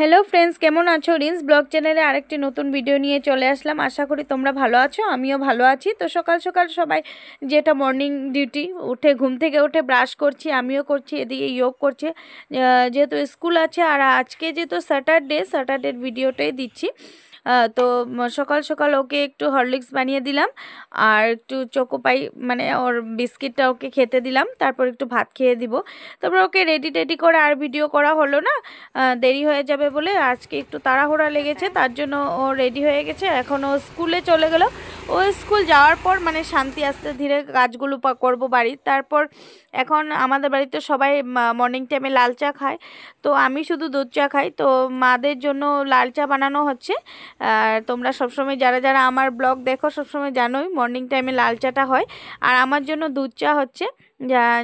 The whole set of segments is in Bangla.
হ্যালো ফ্রেন্ডস, কেমন আছো? রিন্স ব্লগ চ্যানেলে আরেকটি নতুন ভিডিও নিয়ে চলে আসলাম। আশা করি তোমরা ভালো আছো, আমিও ভালো আছি। তো সকাল সকাল সবাই যেটা মর্নিং ডিউটি, উঠে ঘুম থেকে উঠে ব্রাশ করছি, আমিও করছি, এদিকে যোগ করছে, যেহেতু স্কুল আছে। আর আজকে যেহেতু স্যাটারডের ভিডিওটাই দিচ্ছি। তো সকাল সকাল ওকে একটু হরলিক্স বানিয়ে দিলাম আর একটু চোকোপাই মানে ওর বিস্কিটটা ওকে খেতে দিলাম, তারপর একটু ভাত খেয়ে দিব। তারপর ওকে রেডি করে আর ভিডিও করা হলো না, দেরি হয়ে যাবে বলে। আজকে একটু তাড়াহুড়া লেগেছে, তার জন্য ও রেডি হয়ে গেছে। এখন ও স্কুলে চলে গেল। ও স্কুল যাওয়ার পর মানে শান্তি আস্তে ধীরে কাজগুলো করবো বাড়ির। তারপর এখন আমাদের বাড়িতে সবাই মর্নিং টাইমে লাল চা খায়, তো আমি শুধু দুধ চা খাই। তো মাদের জন্য লাল চা বানানো হচ্ছে। আর তোমরা সবসময় যারা যারা আমার ব্লগ দেখো সবসময় জানোই মর্নিং টাইমে লাল চাটা হয়, আর আমার জন্য দুধ চা হচ্ছে।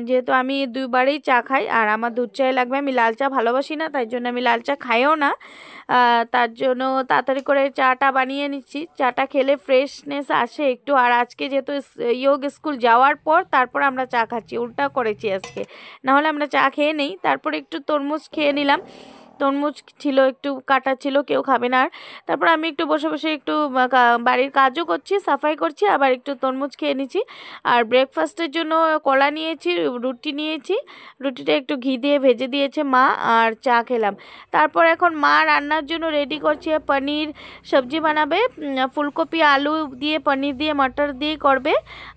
যেহেতু আমি দুবারই চা খাই আর আমার দুধ চাই লাগবে, আমি লাল চা ভালোবাসি না, তাই জন্য আমি লাল চা খাইও না। তার জন্য তাড়াতাড়ি করে চাটা বানিয়ে নিচ্ছি। চাটা খেলে ফ্রেশনেস আসে একটু। আর আজকে যেহেতু যোগ স্কুল যাওয়ার পর তারপর আমরা চা খাচ্ছি, উল্টা করেছি আজকে। নাহলে আমরা চা খেয়ে নেই। তারপর একটু তরমুজ খেয়ে নিলাম, তরমুজ ছিল একটু কাটা ছিল, কেউ খাবে না। আর তারপর আমি একটু বসে বসে একটু বাড়ির কাজও করছি, সাফাই করছি, আবার একটু তরমুজ খেয়ে নিচ্ছি। আর ব্রেকফাস্টের জন্য কলা নিয়েছি, রুটি নিয়েছি, রুটিটা একটু ঘি দিয়ে ভেজে দিয়েছে মা, আর চা খেলাম। তারপর এখন মা রান্নার জন্য রেডি করছে, পনির সবজি বানাবে, ফুলকপি আলু দিয়ে পনির দিয়ে মটর দিয়ে করবে।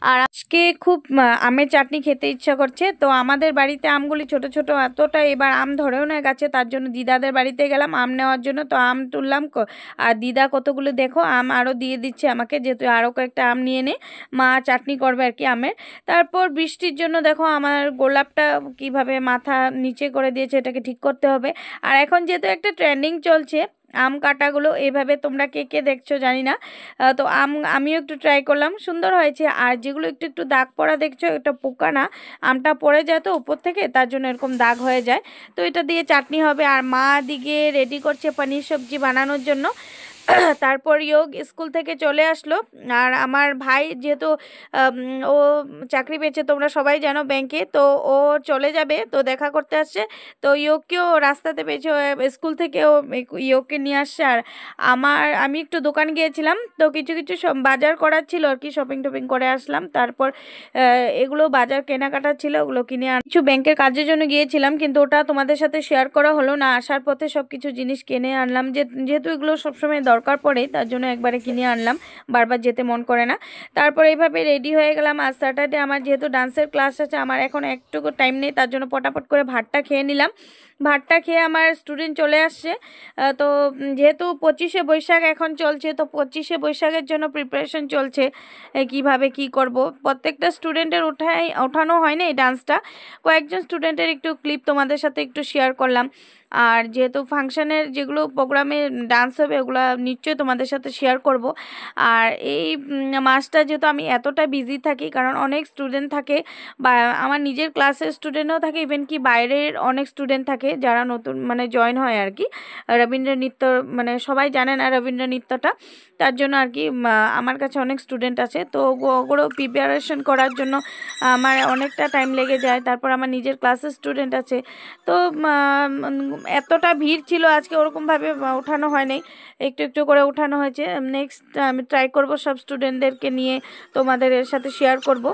আর আজকে খুব আমের চাটনি খেতে ইচ্ছা করছে। তো আমাদের বাড়িতে আমগুলি ছোট ছোট, এতটা এবার আম ধরেও না গাছে, তার জন্য দিদাদের বাড়িতে গেলাম আম নেওয়ার জন্য। তো আম তুললাম, আর দিদা কতগুলো দেখো আম আরও দিয়ে দিচ্ছে আমাকে, যেহেতু আরও কয়েকটা আম নিয়ে নে, মা চাটনি করবে আর কি আমের। তারপর বৃষ্টির জন্য দেখো আমার গোলাপটা কিভাবে মাথা নিচে করে দিয়েছে, এটাকে ঠিক করতে হবে। আর এখন যেহেতু একটা ট্রেন্ডিং চলছে আম কাটাগুলো, এইভাবে তোমরা কে কে দেখছো জানি না। তো আমিও একটু ট্রাই করলাম, সুন্দর হয়েছে। আর যেগুলো একটু একটু দাগ পড়া দেখছো, এটা পোকা না, আমটা পড়ে যায় তো উপর থেকে, তার জন্য এরকম দাগ হয়ে যায়। তো এটা দিয়ে চাটনি হবে। আর মা দিকে রেডি করছে পনির সবজি বানানোর জন্য। তারপর যোগ স্কুল থেকে চলে আসলো। আর আমার ভাই যেহেতু ও চাকরি পেয়েছে, তোমরা সবাই জানো, ব্যাংকে। তো ও চলে যাবে, তো দেখা করতে আসছে। তো যোগকেও রাস্তাতে পেয়েছে, স্কুল থেকে ও যোগকে নিয়ে আসছে। আর আমি একটু দোকান গিয়েছিলাম, তো কিছু কিছু সব বাজার করার ছিল আর কি, শপিং টপিং করে আসলাম। তারপর এগুলো বাজার কেনাকাটা ছিল, ওগুলো কিনে কিছু ব্যাংকের কাজের জন্য গিয়েছিলাম, কিন্তু ওটা তোমাদের সাথে শেয়ার করা হলো না। আসার পথে সব কিছু জিনিস কিনে আনলাম, যেহেতু এগুলো সবসময় দরকার পড়ে, তার জন্য একবারে কিনে আনলাম, বারবার যেতে মন করে না। তারপর এইভাবে রেডি হয়ে গেলাম। আর স্যাটারডে আমার যেহেতু ডান্সের ক্লাস আছে, আমার এখন একটুকু টাইম নেই, তার জন্য পটাপট করে ভাতটা খেয়ে নিলাম। ভাতটা খেয়ে আমার স্টুডেন্ট চলে আসছে। তো যেহেতু 25শে বৈশাখ এখন চলছে, তো 25শে বৈশাখের জন্য প্রিপারেশন চলছে, কিভাবে কি করব। প্রত্যেকটা স্টুডেন্টের ওঠানো হয় না এই ডান্সটা, কয়েকজন স্টুডেন্টের একটু ক্লিপ তোমাদের সাথে একটু শেয়ার করলাম। আর যেহেতু ফাংশনের যেগুলো প্রোগ্রামে ডান্স হবে, ওগুলো নিশ্চয়ই তোমাদের সাথে শেয়ার করব। আর এই মাসটা যেহেতু আমি এতটা বিজি থাকি, কারণ অনেক স্টুডেন্ট থাকে, বা আমার নিজের ক্লাসের স্টুডেন্টও থাকে, ইভেন কি বাইরের অনেক স্টুডেন্ট থাকে যারা নতুন মানে জয়েন হয় আর কি। রবীন্দ্র নৃত্য মানে সবাই জানে না রবীন্দ্র নৃত্যটা, তার জন্য আর কি আমার কাছে অনেক স্টুডেন্ট আছে। তো ওগুলো প্রিপারেশন করার জন্য আমার অনেকটা টাইম লেগে যায়। তারপর আমার নিজের ক্লাসের স্টুডেন্ট আছে। তো এতটা ভিড় ছিল আজকে, ওরকমভাবে ওঠানো হয় নাই, একটু একটু করে ওঠানো হয়েছে। নেক্সট আমি ট্রাই করব সব স্টুডেন্টদেরকে নিয়ে তোমাদের সাথে শেয়ার করব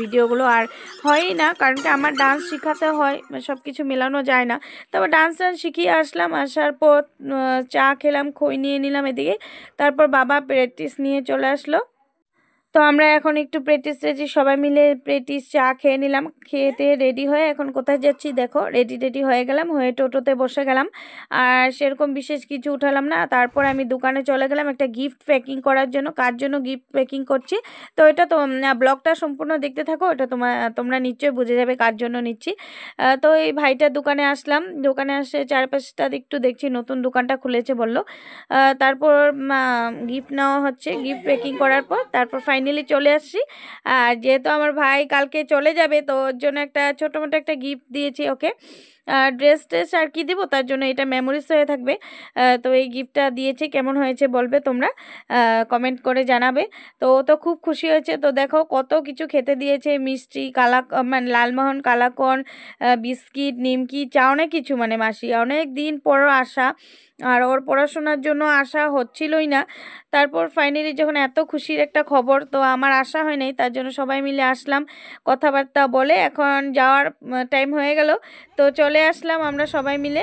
ভিডিওগুলো। আর হয়ই না, কারণ কি আমার ডান্স শেখাতে হয়, সব কিছু মেলানো যায় না। তারপর ডান্স শিখিয়ে আসলাম, আসার পর চা খেলাম, খই নিয়ে নিলাম এদিকে। তারপর বাবা প্র্যাকটিস নিয়ে চলে আসলো। তো আমরা এখন একটু প্র্যাকটিস সবাই মিলে প্র্যাকটিস চা খেয়ে নিলাম, খেতে রেডি হয়ে এখন কোথায় যাচ্ছি দেখো, রেডি হয়ে গেলাম, হয়ে টোটোতে বসে গেলাম। আর সেরকম বিশেষ কিছু উঠালাম না। তারপর আমি দোকানে চলে গেলাম একটা গিফট প্যাকিং করার জন্য, কার জন্য গিফট প্যাকিং করছি। তো এটা তো ব্লগটা সম্পূর্ণ দেখতে থাকো, এটা তোমরা নিশ্চয়ই বুঝে যাবে কার জন্য নিচ্ছি। তো এই ভাইটার দোকানে আসলাম, দোকানে আসে চারপাশটা একটু দেখছি, নতুন দোকানটা খুলেছে বললো। তারপর গিফট নেওয়া হচ্ছে, গিফট প্যাকিং করার পর তারপর ফাইনালি চলে আসছি। আর যেহেতু আমার ভাই কালকে চলে যাবে, তো ওর জন্য একটা ছোটো মোটো একটা গিফট দিয়েছি ওকে। ড্রেস ট্রেস আর কি দিব, তার জন্য এটা মেমোরিজ হয়ে থাকবে। তো এই গিফটটা দিয়েছে, কেমন হয়েছে বলবে তোমরা, কমেন্ট করে জানাবে। তো ও তো খুব খুশি হয়েছে। তো দেখো কত কিছু খেতে দিয়েছে, মিষ্টি, মানে লালমোহন, কালাকন, বিস্কিট, নিমকি, চা, অনেক কিছু। মানে মাসি অনেক দিন পর আসা, আর ওর পড়াশোনার জন্য আসা হচ্ছিলই না। তারপর ফাইনালি যখন এত খুশির একটা খবর, তো আমার আসা হয় নাই, তার জন্য সবাই মিলে আসলাম, কথাবার্তা বলে এখন যাওয়ার টাইম হয়ে গেল। তো চলে আসলাম আমরা সবাই মিলে।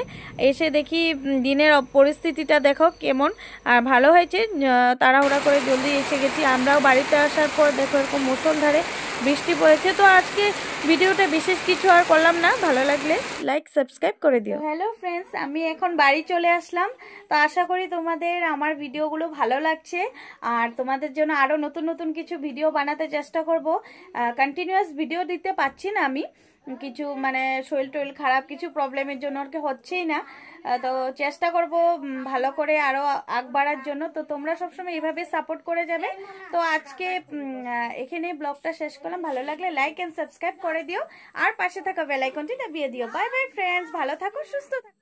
এসে দেখি দিনের পরিস্থিতিটা দেখো কেমন। আর ভালো হয়েছে, তাড়াহুড়া করে জলদি এসে গেছি। আমরাও বাড়িতে আসার পর দেখো এরকম মুষলধারে বৃষ্টি পড়েছে। তো আজকে ভিডিওটা বিশেষ কিছু আর করলাম না, ভালো লাগলে লাইক সাবস্ক্রাইব করে দিও। হ্যালো ফ্রেন্ডস, আমি এখন বাড়ি চলে আসলাম। তো আশা করি তোমাদের আমার ভিডিওগুলো ভালো লাগছে, আর তোমাদের জন্য আরও নতুন নতুন কিছু ভিডিও বানাতে চেষ্টা করব। কন্টিনিউয়াস ভিডিও দিতে পারছি না আমি, কিছু মানে শরীর টরীর খারাপ, কিছু প্রবলেমের জন্য আর কি হচ্ছেই না। তো চেষ্টা করব ভালো করে আরও আগ বাড়ার জন্য। তো তোমরা সবসময় এইভাবে সাপোর্ট করে যাবে। তো আজকে এখানে ব্লগটা শেষ করলাম। ভালো লাগলে লাইক অ্যান্ড সাবস্ক্রাইব করে দিও, আর পাশে থাকা বেল আইকনটি দাবিয়ে দিও। বাই বাই ফ্রেন্ডস, ভালো থাকো, সুস্থ থাকো।